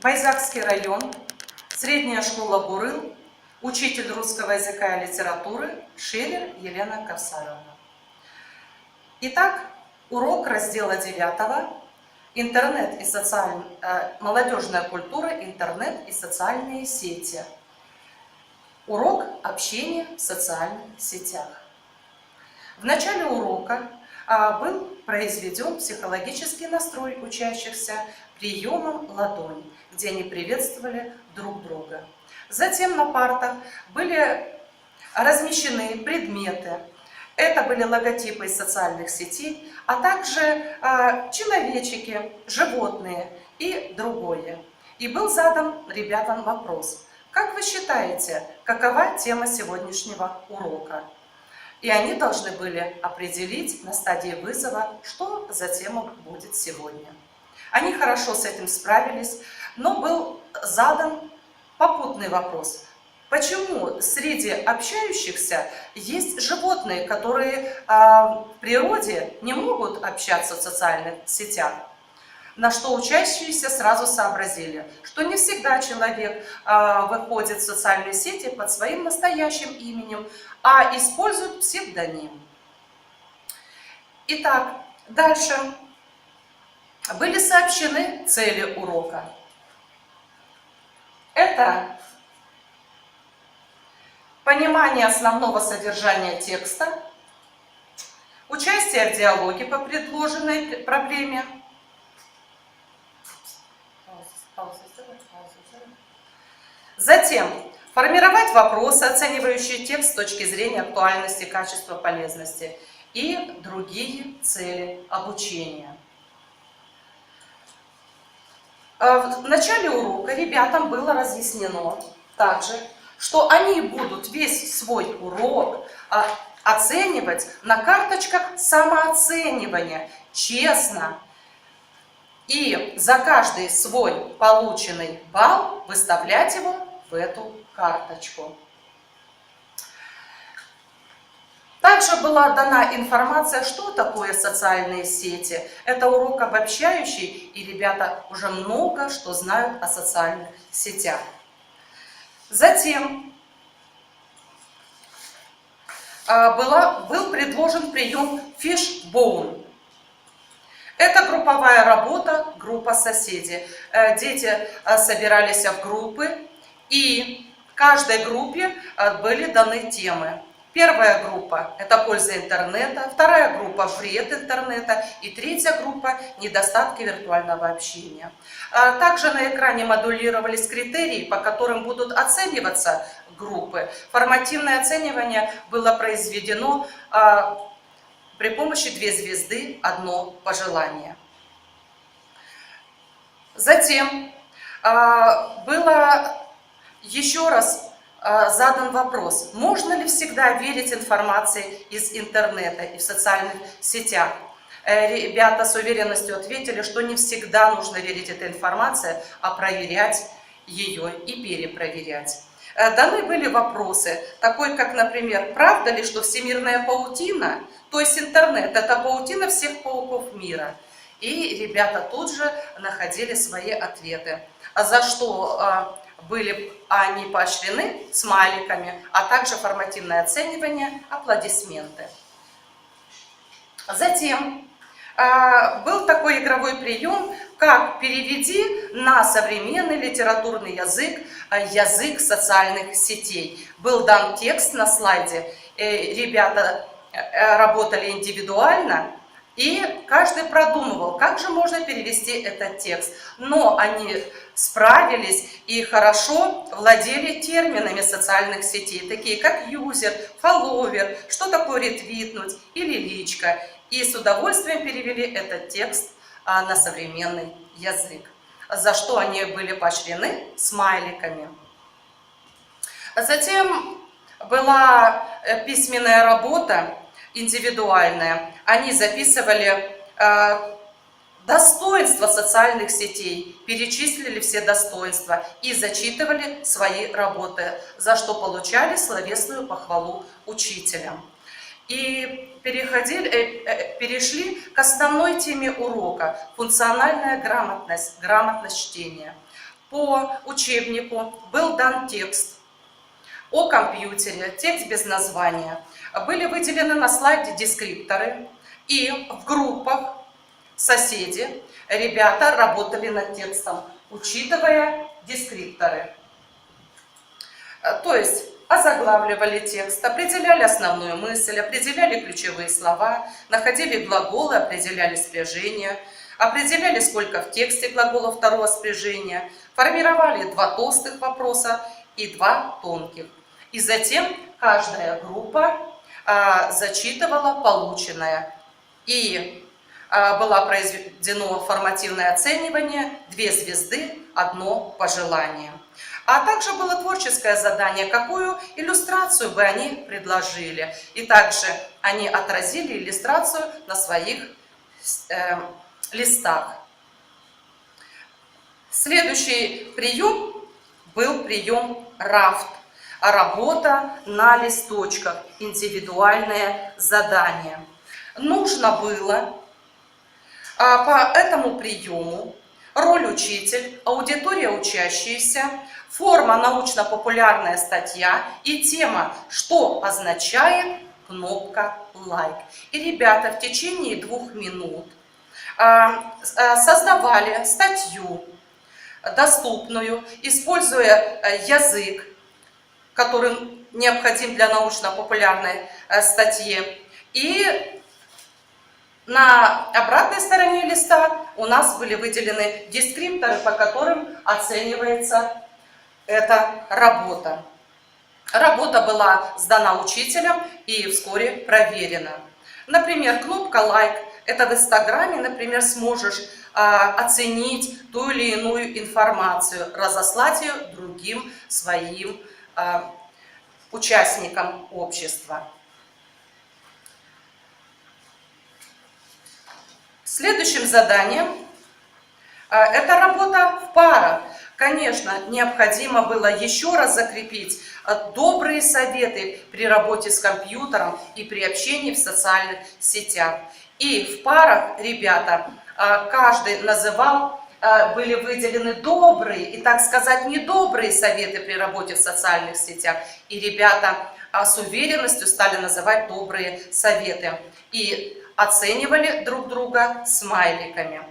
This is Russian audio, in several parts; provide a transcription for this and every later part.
Байзакский район, средняя школа Бурыл, учитель русского языка и литературы Шелер Елена Ковсаровна. Итак, урок раздела 9. Интернет и молодежная культура, интернет и социальные сети. Урок общения в социальных сетях. В начале урока был произведен психологический настрой учащихся приемом ладони, где они приветствовали друг друга. Затем на партах были размещены предметы. Это были логотипы из социальных сетей, а также человечки, животные и другое. И был задан ребятам вопрос: как вы считаете, какова тема сегодняшнего урока? И они должны были определить на стадии вызова, что за тема будет сегодня. Они хорошо с этим справились, но был задан попутный вопрос: почему среди общающихся есть животные, которые в природе не могут общаться в социальных сетях? На что учащиеся сразу сообразили, что не всегда человек выходит в социальные сети под своим настоящим именем, а использует псевдоним. Итак, дальше были сообщены цели урока. Это понимание основного содержания текста, участие в диалоге по предложенной проблеме, затем формировать вопросы, оценивающие текст с точки зрения актуальности, качества, полезности и другие цели обучения. В начале урока ребятам было разъяснено также, что они будут весь свой урок оценивать на карточках самооценивания, честно. И за каждый свой полученный балл выставлять его в эту карточку. Также была дана информация, что такое социальные сети. Это урок обобщающий, и ребята уже много что знают о социальных сетях. Затем был предложен прием Fishbone. Это групповая работа, группа соседей. Дети собирались в группы, и в каждой группе были даны темы. Первая группа – это польза интернета, вторая группа – вред интернета, и третья группа – недостатки виртуального общения. Также на экране модулировались критерии, по которым будут оцениваться группы. Формативное оценивание было произведено при помощи 2 звезды, 1 пожелание. Затем было еще раз задан вопрос: можно ли всегда верить информации из интернета и в социальных сетях? Ребята с уверенностью ответили, что не всегда нужно верить этой информации, а проверять ее и перепроверять. Даны были вопросы, такой как, например, правда ли, что всемирная паутина, то есть интернет, это паутина всех пауков мира? И ребята тут же находили свои ответы, за что были они поощрены смайликами, а также формативное оценивание, аплодисменты. Затем был такой игровой прием, как переведи на современный литературный язык, язык социальных сетей. Был дан текст на слайде, ребята работали индивидуально, и каждый продумывал, как же можно перевести этот текст. Но они справились и хорошо владели терминами социальных сетей, такие как юзер, фолловер, что такое ретвитнуть или личка. И с удовольствием перевели этот текст на современный язык, за что они были поощрены смайликами. Затем была письменная работа, индивидуальная. Они записывали достоинства социальных сетей, перечислили все достоинства и зачитывали свои работы, за что получали словесную похвалу учителям. И перешли к основной теме урока – функциональная грамотность, грамотность чтения. по учебнику был дан текст о компьютере, текст без названия. Были выделены на слайде дескрипторы, и в группах соседи, ребята работали над текстом, учитывая дескрипторы. То есть озаглавливали текст, определяли основную мысль, определяли ключевые слова, находили глаголы, определяли спряжения, определяли, сколько в тексте глаголов второго спряжения, формировали 2 толстых вопроса и 2 тонких. И затем каждая группа зачитывала полученное. И было произведено формативное оценивание, 2 звезды, 1 пожелание. А также было творческое задание, какую иллюстрацию бы они предложили. И также они отразили иллюстрацию на своих листах. Следующий прием был прием рафт. Работа на листочках, индивидуальное задание. Нужно было по этому приему роль учитель, аудитория учащиеся, форма научно-популярная статья и тема, что означает кнопка лайк. И ребята в течение 2 минут создавали статью доступную, используя язык, который необходим для научно-популярной статьи. И на обратной стороне листа у нас были выделены дескрипторы, по которым оценивается эта работа. Работа была сдана учителем и вскоре проверена. Например, кнопка «Лайк» – это в Инстаграме, например, сможешь оценить ту или иную информацию, разослать ее другим своим участникам общества. Следующим заданием это работа в парах. Конечно, необходимо было еще раз закрепить добрые советы при работе с компьютером и при общении в социальных сетях. И в парах, ребята, каждый называл, были выделены добрые и, так сказать, недобрые советы при работе в социальных сетях. И ребята с уверенностью стали называть добрые советы. И оценивали друг друга смайликами.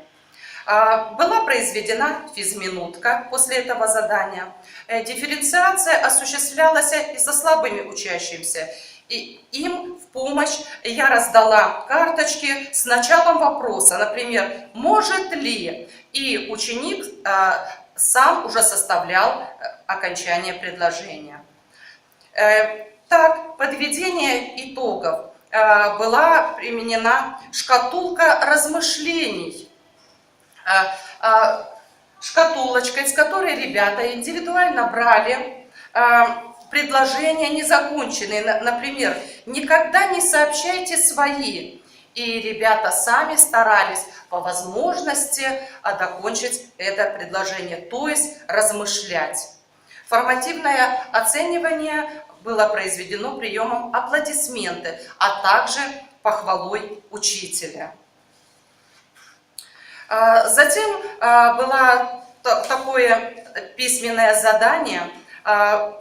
Была произведена физминутка после этого задания. Дифференциация осуществлялась и со слабыми учащимися. И им в помощь я раздала карточки с началом вопроса. Например, может ли? И ученик сам уже составлял окончание предложения. Так, подведение итогов. Была применена шкатулка размышлений. Шкатулочка, из которой ребята индивидуально брали предложения незаконченные. Например, никогда не сообщайте свои. И ребята сами старались по возможности докончить это предложение, то есть размышлять. Формативное оценивание было произведено приемом аплодисменты, а также похвалой учителя. Затем было такое письменное задание.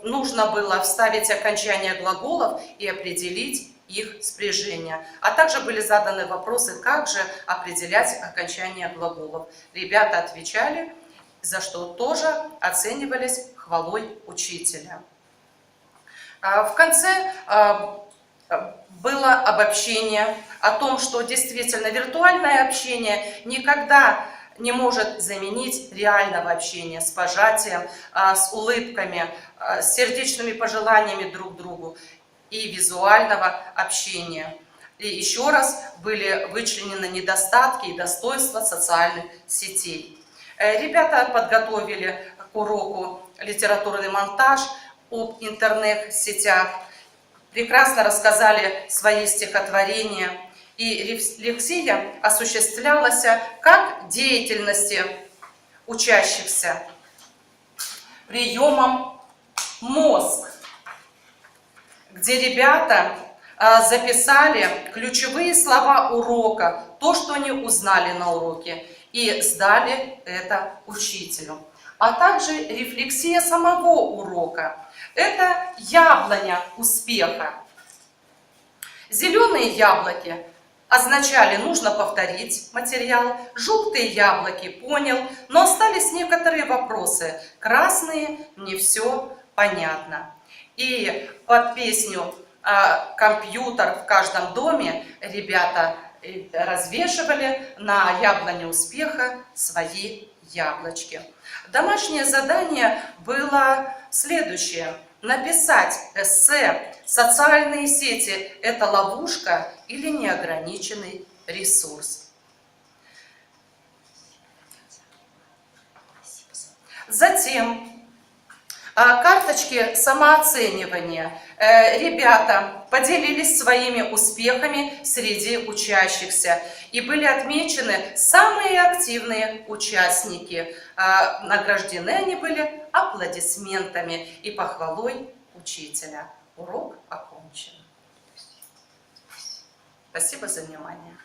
Нужно было вставить окончание глаголов и определить их спряжение. А также были заданы вопросы, как же определять окончание глаголов. Ребята отвечали, за что тоже оценивались хвалой учителя. В конце было обобщение о том, что действительно виртуальное общение никогда не может заменить реального общения с пожатием, с улыбками, с сердечными пожеланиями друг другу и визуального общения. И еще раз были вычленены недостатки и достоинства социальных сетей. Ребята подготовили к уроку литературный монтаж об интернет-сетях, прекрасно рассказали свои стихотворения, и рефлексия осуществлялась как деятельности учащихся приемом мозг, где ребята записали ключевые слова урока, то, что они узнали на уроке, и сдали это учителю. а также рефлексия самого урока. Это яблоня успеха. Зеленые яблоки означали нужно повторить материал, желтые яблоки понял, но остались некоторые вопросы, красные не все понятно. И под песню «Компьютер в каждом доме» ребята развешивали на яблоне успеха свои яблочки. Домашнее задание было следующее. Написать эссе «Социальные сети – это ловушка или неограниченный ресурс». Затем карточки самооценивания. Ребята поделились своими успехами среди учащихся и были отмечены самые активные участники. Награждены они были аплодисментами и похвалой учителя. Урок окончен. Спасибо за внимание.